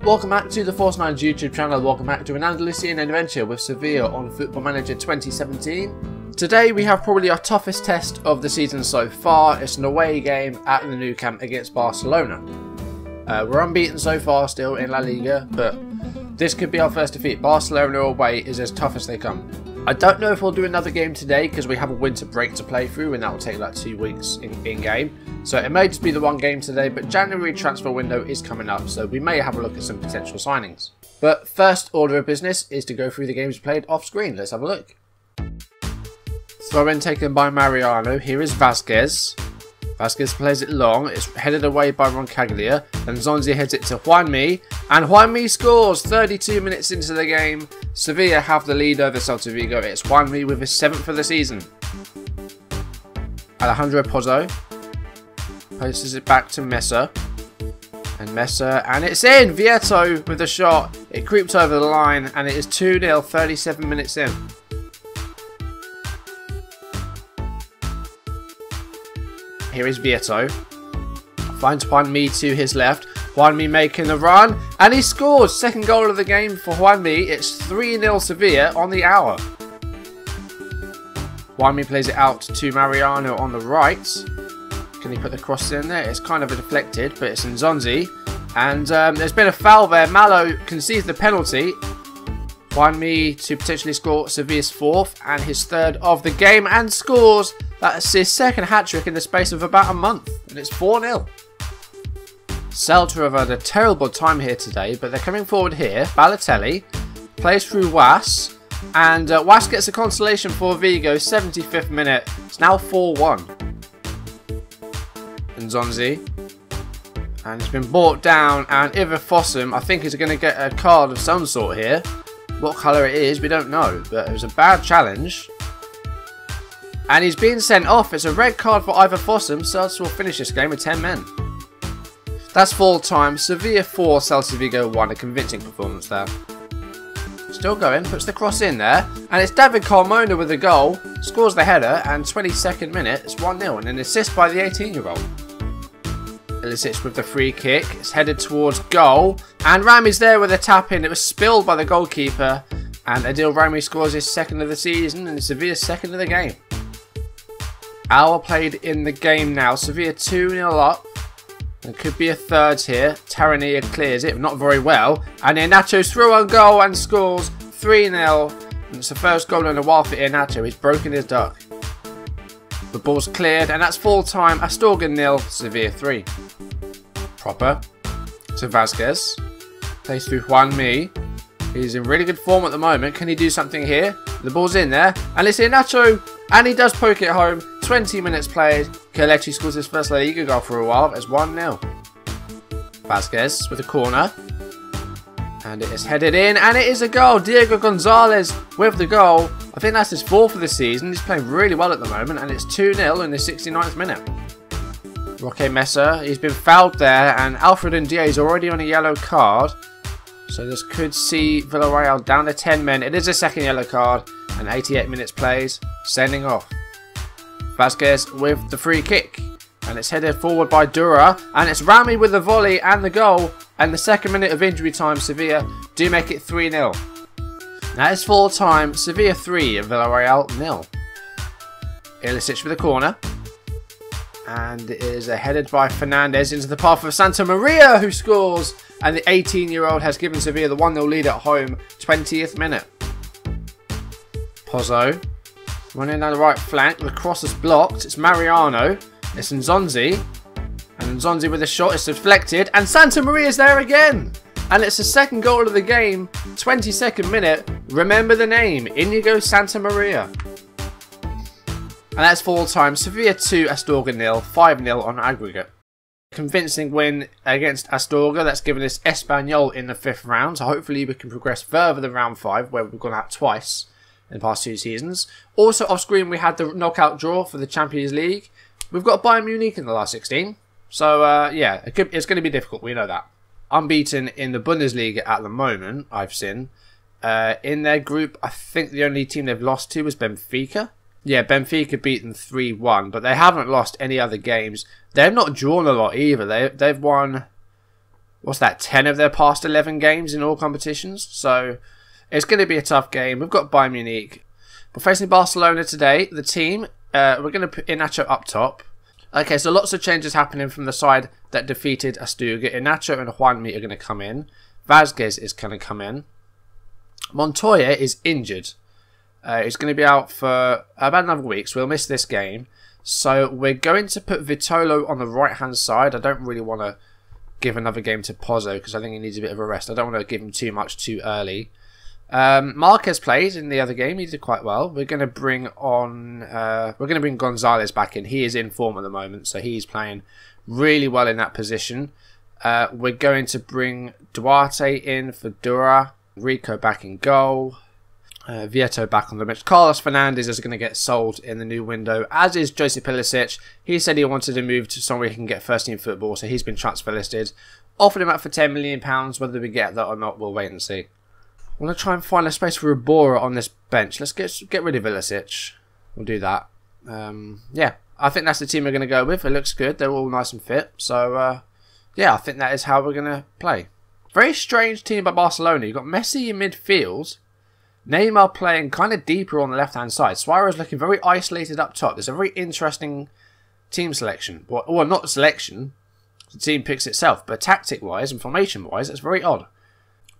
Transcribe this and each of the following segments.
Welcome back to the Force9's YouTube channel. Welcome back to an Andalusian adventure with Sevilla on Football Manager 2017. Today we have probably our toughest test of the season so far. It's an away game at the Nou Camp against Barcelona. We're unbeaten so far still in La Liga, but this could be our first defeat. Barcelona away is as tough as they come. I don't know if we'll do another game today because we have a winter break to play through and that will take like 2 weeks in game. So it may just be the one game today, but January transfer window is coming up, so we may have a look at some potential signings. But first order of business is to go through the games we played off screen. Let's have a look. Throw in taken by Mariano. Here is Vasquez. Vasquez plays it long. It's headed away by Roncaglia. Then Zonzi heads it to Juanmi. And Juanmi scores 32 minutes into the game. Sevilla have the lead over Celta Vigo. It's Juanmi with his 7th of the season. Alejandro Pozzo posts it back to Messer. And it's in! Vieto with the shot. It creeps over the line and it is 2-0 37 minutes in. Here is Vieto. Finds Juanmi to his left. Juanmi making the run. And he scores! Second goal of the game for Juanmi. It's 3-0 Sevilla on the hour. Juanmi plays it out to Mariano on the right. Can he put the cross in there? It's kind of a deflected, but it's in Zonzi. And there's been a foul there. Malo concedes the penalty. Juanmi to potentially score Sevilla's 4th and his 3rd of the game and scores. That's his 2nd hat-trick in the space of about a month. And it's 4-0. Celta have had a terrible time here today, but they're coming forward here. Balotelli plays through Was. And Was gets a consolation for Vigo, 75th minute. It's now 4-1. And Zonzi. And it's been brought down. And Iver Fossum, I think, is going to get a card of some sort here. What colour it is, we don't know. But it was a bad challenge. And he's being sent off. It's a red card for Iver Fossum. Celta will finish this game with 10 men. That's full time. Sevilla 4, Celta Vigo 1. A convincing performance there. Still going. Puts the cross in there. And it's David Carmona with the goal. Scores the header. And 22nd minute. It's 1-0. And an assist by the 18-year-old. Ilicic with the free kick. It's headed towards goal. And Rami's there with a tap in. It was spilled by the goalkeeper. And Adil Rami scores his 2nd of the season. And Sevilla's 2nd of the game. Hour played in the game now. Sevilla 2-0 up. There could be a 3rd here. Taranilla clears it, but not very well. And Iheanacho's through on goal and scores 3-0. And it's the first goal in a while for Iheanacho. He's broken his duck. The ball's cleared, and that's full time. Astorga 0, Sevilla 3. Proper to Vasquez. Plays through Juanmi. He's in really good form at the moment. Can he do something here? The ball's in there. And it's Iheanacho. And he does poke it home. 20 minutes played. Kelechi scores his first La Liga goal for a while. It's 1-0. Vasquez with a corner. And it is headed in. And it is a goal. Diego Gonzalez with the goal. I think that's his 4th of the season. He's playing really well at the moment. And it's 2-0 in the 69th minute. Roque Messer. He's been fouled there. And Alfred Ndiaye is already on a yellow card. So this could see Villarreal down to 10 men. It is a 2nd yellow card. And 88 minutes plays. Sending off. Vasquez with the free kick. And it's headed forward by Dura. And it's Rami with the volley and the goal. And the 2nd minute of injury time, Sevilla do make it 3-0. That is full time. Sevilla 3, Villarreal 0. Ilicic with a corner. And it is headed by Fernandez into the path of Santa Maria, who scores. And the 18-year-old has given Sevilla the 1-0 lead at home. 20th minute. Pozzo. Running down the right flank. The cross is blocked. It's Mariano. It's Nzonzi. And Nzonzi with a shot. It's deflected. And Santa Maria's there again. And it's the 2nd goal of the game. 22nd minute. Remember the name. Inigo Santa Maria. And that's full time. Sevilla 2, Astorga 0. 5-0 on aggregate. Convincing win against Astorga. That's given us Espanyol in the 5th round. So hopefully we can progress further than round 5, where we've gone out twice in the past 2 seasons. Also off screen we had the knockout draw for the Champions League. We've got Bayern Munich in the last 16. So yeah, it's going to be difficult, we know that. Unbeaten in the Bundesliga at the moment, I've seen. In their group, I think the only team they've lost to was Benfica. Yeah, Benfica beat them 3-1, but they haven't lost any other games. They've not drawn a lot either. They've won what's that, 10 of their past 11 games in all competitions. So it's going to be a tough game. We've got Bayern Munich. We're facing Barcelona today. The team, we're going to put Inácio up top. Okay, so lots of changes happening from the side that defeated Astuga. Inácio and Juanmi are going to come in. Vázquez is going to come in. Montoya is injured. He's going to be out for about another week, so we'll miss this game. So we're going to put Vitolo on the right-hand side. I don't really want to give another game to Pozzo because I think he needs a bit of a rest. I don't want to give him too much too early. Marquez played in the other game. He did quite well. We're going to bring Gonzalez back in. He is in form at the moment, so he's playing really well in that position. We're going to bring Duarte in for Dura. Rico back in goal. Vieto back on the bench. Carlos Fernandez is going to get sold in the new window, as is Josip Ilicic. He said he wanted to move to somewhere he can get first team football, so he's been transfer listed. Offered him out for £10 million. Whether we get that or not, we'll wait and see. I want to try and find a space for Rabora on this bench. Let's get rid of Ilicic. We'll do that. Yeah, I think that's the team we're going to go with. It looks good. They're all nice and fit. So, yeah, I think that is how we're going to play. Very strange team by Barcelona. You've got Messi in midfield. Neymar playing kind of deeper on the left-hand side. Suarez looking very isolated up top. There's a very interesting team selection. Well, not selection. The team picks itself. But tactic-wise and formation-wise, it's very odd.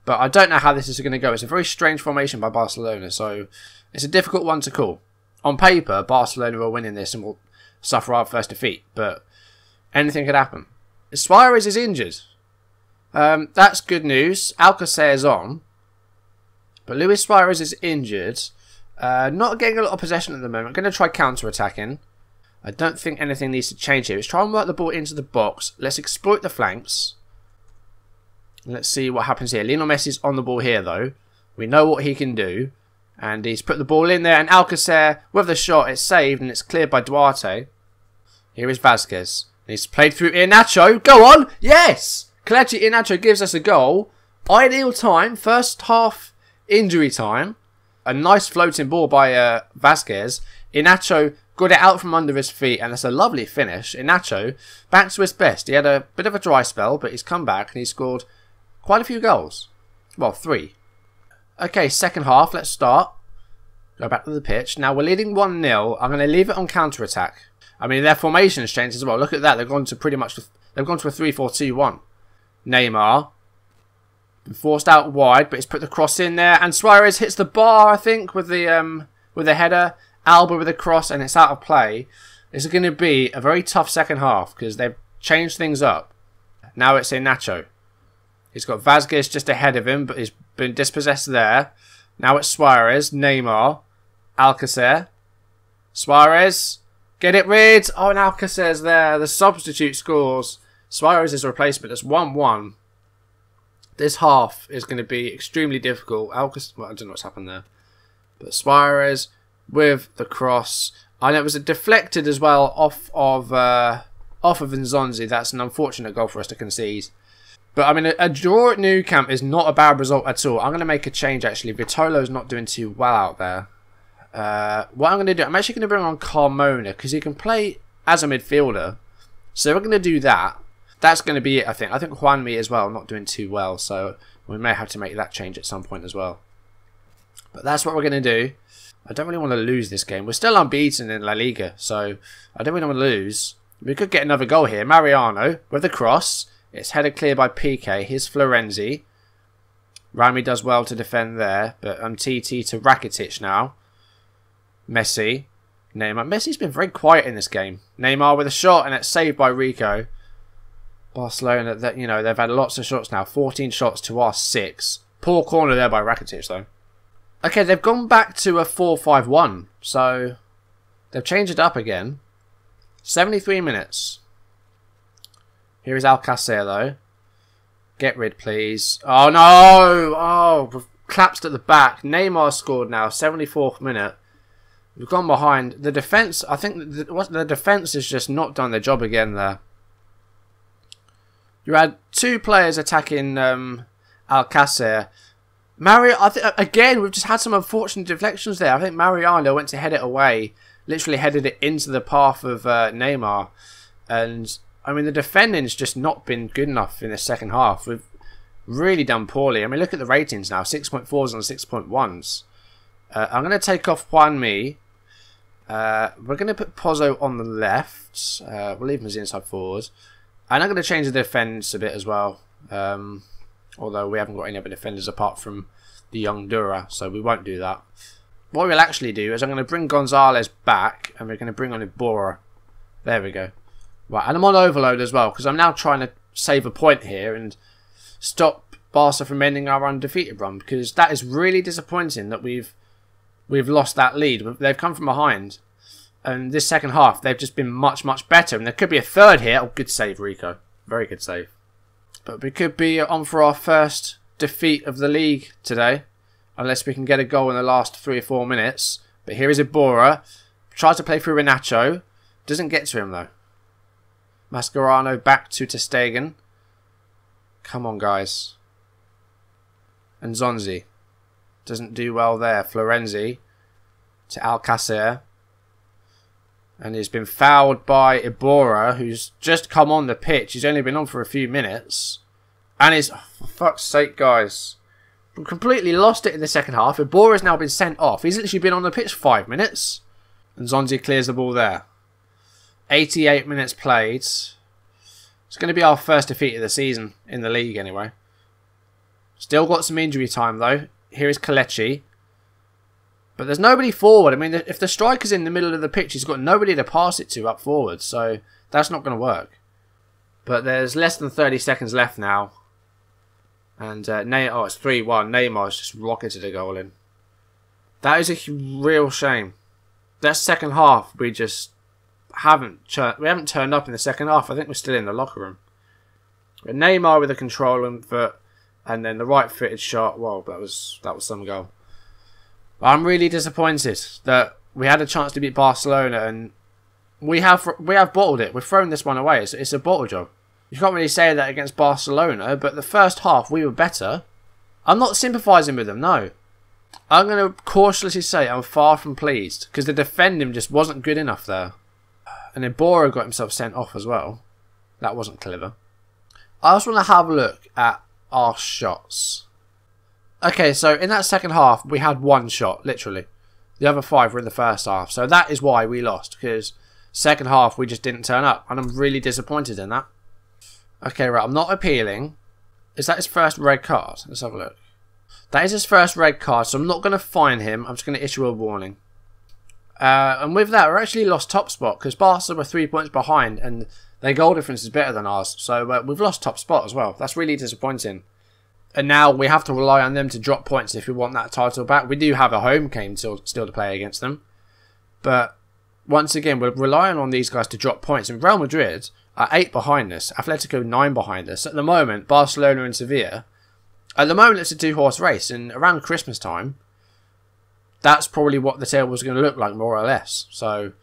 But I don't know how this is going to go. It's a very strange formation by Barcelona. So it's a difficult one to call. On paper, Barcelona are winning this and will suffer our first defeat. But anything could happen. Suarez is injured. That's good news. Alcacer is on. But Luis Suarez is injured. Not getting a lot of possession at the moment. I'm going to try counter-attacking. I don't think anything needs to change here. Let's try and work the ball into the box. Let's exploit the flanks. Let's see what happens here. Lionel Messi's on the ball here, though. We know what he can do. And he's put the ball in there. And Alcacer, with the shot, it's saved. And it's cleared by Duarte. Here is Vázquez. He's played through Inácio. Go on! Yes! Kelechi Inácio gives us a goal. Ideal time. First half injury time. A nice floating ball by Vázquez. Inácio got it out from under his feet, and that's a lovely finish. Inácio back to his best. He had a bit of a dry spell, but he's come back and he's scored quite a few goals. Well, 3. Okay, second half. Let's start. Go back to the pitch. Now we're leading 1-0. I'm going to leave it on counter-attack. I mean, their formation has changed as well. Look at that. They've gone to pretty much. They've gone to a 3-4-2-1. Neymar. Forced out wide, but he's put the cross in there, and Suarez hits the bar, I think, with the header. Alba with a cross, and it's out of play. This is going to be a very tough second half because they've changed things up. Now it's Inácio. He's got Vázquez just ahead of him, but he's been dispossessed there. Now it's Suarez, Neymar, Alcacer, Suarez. Get it rid. Oh, and Alcacer's there. The substitute scores. Suarez is a replacement. It's 1-1. This half is going to be extremely difficult. Alcacer, well, I don't know what's happened there. But Suarez with the cross. And it was a deflected as well off of Nzonzi. That's an unfortunate goal for us to concede. But I mean, a draw at Nou Camp is not a bad result at all. I'm going to make a change actually. Vitolo's not doing too well out there. What I'm going to do, I'm actually going to bring on Carmona because he can play as a midfielder. So we're going to do that. That's going to be it, I think. I think Juanmi as well, not doing too well. So we may have to make that change at some point as well. But that's what we're going to do. I don't really want to lose this game. We're still unbeaten in La Liga. So I don't really want to lose. We could get another goal here. Mariano with the cross. It's headed clear by Piqué. Here's Florenzi. Rami does well to defend there. But TT to Rakitic now. Messi. Neymar. Messi's been very quiet in this game. Neymar with a shot, and it's saved by Rico. Barcelona, that you know, they've had lots of shots now. 14 shots to our 6. Poor corner there by Rakitic, though. Okay, they've gone back to a 4-5-1. So they've changed it up again. 73 minutes. Here is Alcacer, though. Get rid, please. Oh, no! Oh, we've collapsed at the back. Neymar scored now. 74th minute. We've gone behind. The defence, I think the defence has just not done their job again there. You had 2 players attacking Alcacer. Again, we've just had some unfortunate deflections there. I think Mariano went to head it away. Literally headed it into the path of Neymar. And I mean, the defending's just not been good enough in the second half. We've really done poorly. I mean, look at the ratings now. 6.4s and 6.1s. I'm going to take off Juan Mi. We're going to put Pozzo on the left. We'll leave him as inside forward. And I'm going to change the defence a bit as well. Although we haven't got any other defenders apart from the young Dura, so we won't do that. What we'll actually do is I'm going to bring Gonzalez back, and we're going to bring on Iborra. There we go. Right, and I'm on overload as well, because I'm now trying to save a point here and stop Barca from ending our undefeated run, because that is really disappointing that we've lost that lead. They've come from behind, and this second half they've just been much, much better, and there could be a third here. Oh, good save, Rico. Very good save. But we could be on for our first defeat of the league today, unless we can get a goal in the last 3 or 4 minutes. But here is Iborra. Tries to play through Renacho. Doesn't get to him though. Mascherano back to ter Stegen. Come on, guys. And Zonzi. Doesn't do well there. Florenzi to Alcacer. And he's been fouled by Iborra, who's just come on the pitch. He's only been on for a few minutes. And he's... Oh, for fuck's sake, guys. We completely lost it in the second half. Iborra's now been sent off. He's literally been on the pitch 5 minutes. And Zonzi clears the ball there. 88 minutes played. It's going to be our first defeat of the season in the league anyway. Still got some injury time though. Here is Kelechi. But there's nobody forward. I mean, if the striker's in the middle of the pitch, he's got nobody to pass it to up forward. So that's not going to work. But there's less than 30 seconds left now. And oh, it's 3-1. Neymar's just rocketed a goal in. That is a real shame. That second half, we just haven't turned up in the second half. I think we're still in the locker room. But Neymar with a controlling foot, and then the right-footed shot. Well, that was some goal. I'm really disappointed that we had a chance to beat Barcelona, and we have bottled it. We've thrown this one away. It's a bottle job. You can't really say that against Barcelona, but the first half we were better. I'm not sympathising with them, no. I'm going to cautiously say I'm far from pleased, because the defending just wasn't good enough there. And Iborra got himself sent off as well. That wasn't clever. I just want to have a look at our shots. Okay, so in that second half, we had 1 shot, literally. The other 5 were in the first half. So that is why we lost, because second half we just didn't turn up. And I'm really disappointed in that. Okay, right, I'm not appealing. Is that his first red card? Let's have a look. That is his first red card, so I'm not going to fine him. I'm just going to issue a warning. And with that, we're actually lost top spot, because Barca were 3 points behind, and their goal difference is better than ours. So we've lost top spot as well. That's really disappointing. And now we have to rely on them to drop points if we want that title back. We do have a home game still to play against them. But once again, we're relying on these guys to drop points. And Real Madrid are 8 behind us. Atletico 9 behind us. At the moment, Barcelona and Sevilla. At the moment, it's a 2-horse race. And around Christmas time, that's probably what the table is going to look like, more or less. So,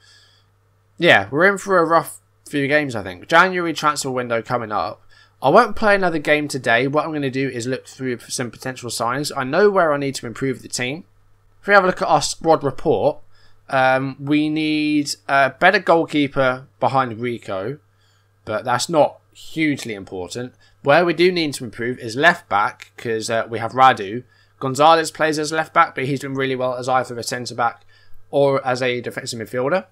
yeah, we're in for a rough few games, I think. January transfer window coming up. I won't play another game today. What I'm going to do is look through some potential signings. I know where I need to improve the team. If we have a look at our squad report, we need a better goalkeeper behind Rico, but that's not hugely important. Where we do need to improve is left back, because we have Radu. Gonzalez plays as left back, but he's doing really well as either a centre back or as a defensive midfielder.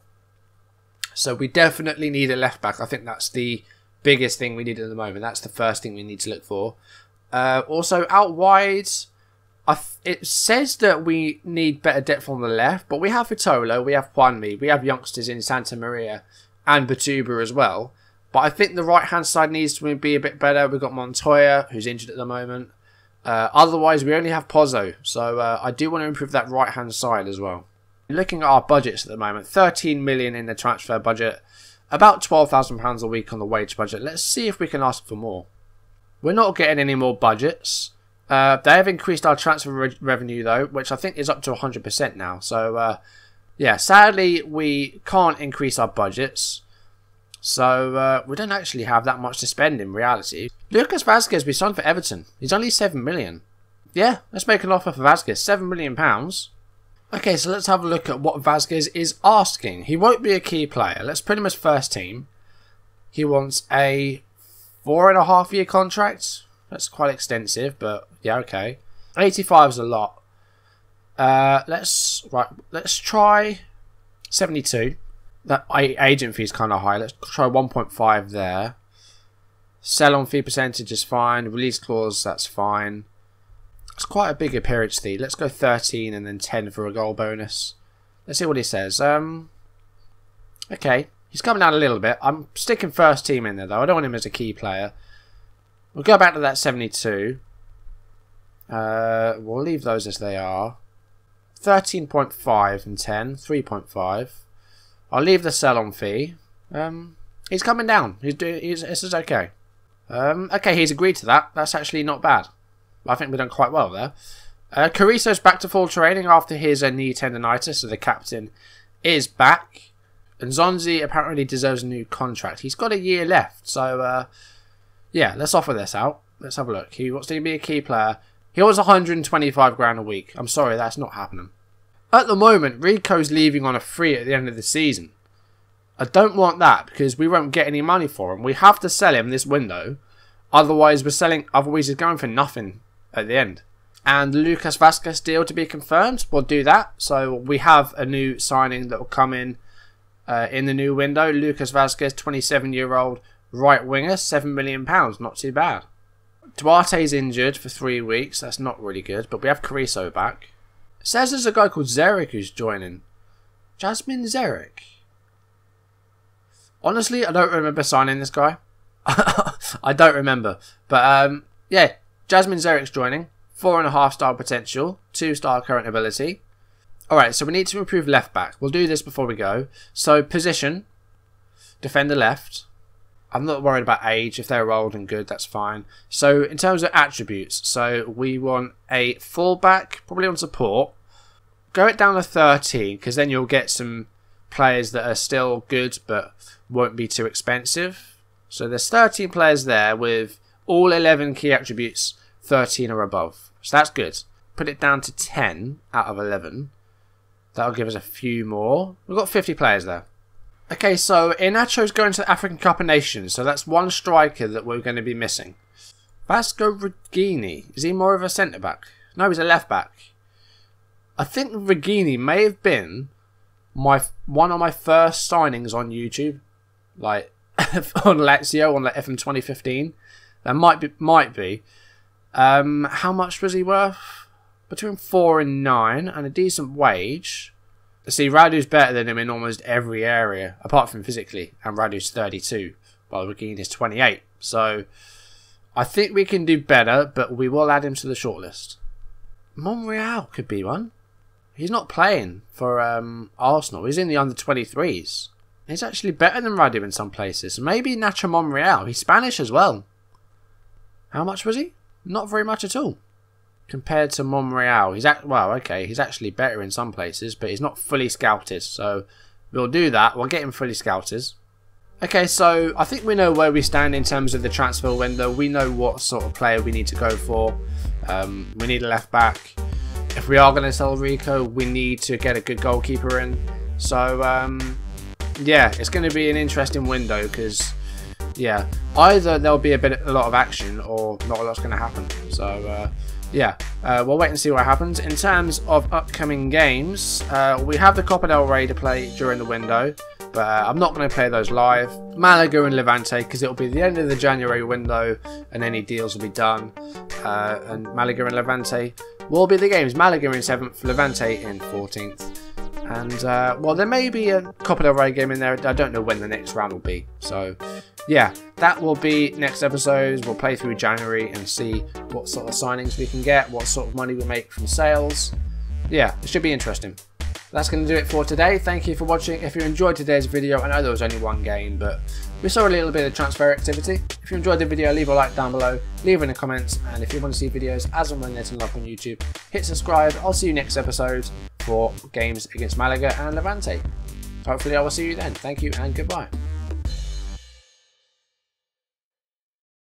So we definitely need a left back. I think that's the biggest thing we need at the moment. That's the first thing we need to look for. Also, out wide, it says that we need better depth on the left, but we have Vitolo, we have Juan Mi, we have youngsters in Santa Maria and Batuba as well. But I think the right-hand side needs to be a bit better. We've got Montoya, who's injured at the moment. Otherwise, we only have Pozzo, so I do want to improve that right-hand side as well. Looking at our budgets at the moment, 13 million in the transfer budget, about £12,000 a week on the wage budget. Let's see if we can ask for more. We're not getting any more budgets. They have increased our transfer revenue though, which I think is up to 100% now. So yeah, sadly we can't increase our budgets. So we don't actually have that much to spend in reality. Lucas Vazquez, we signed for Everton. He's only 7 million. Yeah, let's make an offer for Vazquez. £7 million. Okay, so let's have a look at what Vazquez is asking. He won't be a key player. Let's put him as first team. He wants a 4.5-year contract. That's quite extensive, but yeah, okay. 85 is a lot. Let's try 72. That agent fee is kind of high. Let's try 1.5 there. Sell on fee percentage is fine. Release clause, that's fine. It's quite a big appearance fee. Let's go 13 and then 10 for a goal bonus. Let's see what he says. Okay, he's coming down a little bit. I'm sticking first team in there though. I don't want him as a key player. We'll go back to that 72. We'll leave those as they are. 13.5 and 10. 3.5. I'll leave the sell-on fee. He's coming down. This is okay. Okay, he's agreed to that. That's actually not bad. I think we've done quite well there. Cariso's back to full training after his knee tendonitis, so the captain is back. And Zonzi apparently deserves a new contract. He's got a year left, so yeah, let's offer this out. Let's have a look. He wants to be a key player. He wants 125 grand a week. I'm sorry, that's not happening. At the moment, Rico's leaving on a free at the end of the season. I don't want that because we won't get any money for him. We have to sell him this window. Otherwise, he's going for nothing at the end. And Lucas Vazquez deal to be confirmed. We'll do that. So we have a new signing that will come in the new window. Lucas Vazquez, 27-year-old right winger, £7 million. Not too bad. Duarte's injured for 3 weeks. That's not really good. But we have Cariso back. It says there's a guy called Zerek who's joining. Jasmine Zerek. Honestly, I don't remember signing this guy. I don't remember. But yeah, Jasmine Zerek's joining. 4.5 star potential. 2 star current ability. Alright, so we need to improve left back. We'll do this before we go. So position. Defender left. I'm not worried about age. If they're old and good, that's fine. So in terms of attributes, so we want a fullback, probably on support. Go it down to 13, because then you'll get some players that are still good but won't be too expensive. So there's 13 players there with all 11 key attributes 13 or above. So that's good. Put it down to 10 out of 11. That'll give us a few more. We've got 50 players there. Okay, so Inacho's going to the African Cup of Nations, so that's one striker that we're going to be missing. Vasco Regini, is he more of a centre-back? No, he's a left-back. I think Regini may have been one of my first signings on YouTube, like on Lazio, on the FM 2015. That might be. How much was he worth? Between 4 and 9, and a decent wage. See, Radu's better than him in almost every area, apart from physically, and Radu's 32, while Regine is 28. So, I think we can do better, but we will add him to the shortlist. Monreal could be one. He's not playing for Arsenal. He's in the under-23s. He's actually better than Radu in some places. Maybe Nacho Monreal. He's Spanish as well. How much was he? Not very much at all. Compared to Monreal, he's actually better in some places, but he's not fully scouted, so we'll do that. We'll get him fully scouted. Okay, so I think we know where we stand in terms of the transfer window. We know what sort of player we need to go for. We need a left back. If we are going to sell Rico, we need to get a good goalkeeper in. So yeah, it's going to be an interesting window because yeah, either there'll be a lot of action or not a lot's going to happen. So yeah, we'll wait and see what happens. In terms of upcoming games, we have the Copa del Rey to play during the window, but I'm not going to play those live. Malaga and Levante, because it'll be the end of the January window and any deals will be done. And Malaga and Levante will be the games. Malaga in 7th, Levante in 14th. And, well, there may be a Copa del Rey game in there. I don't know when the next round will be. So, yeah, that will be next episodes. We'll play through January and see what sort of signings we can get, what sort of money we make from sales. Yeah, it should be interesting. That's going to do it for today. Thank you for watching. If you enjoyed today's video, I know there was only one game, but we saw a little bit of transfer activity. If you enjoyed the video, leave a like down below, leave in the comments, and if you want to see videos as and when they're up on YouTube, hit subscribe. I'll see you next episode for games against Malaga and Levante. Hopefully I will see you then. Thank you and goodbye.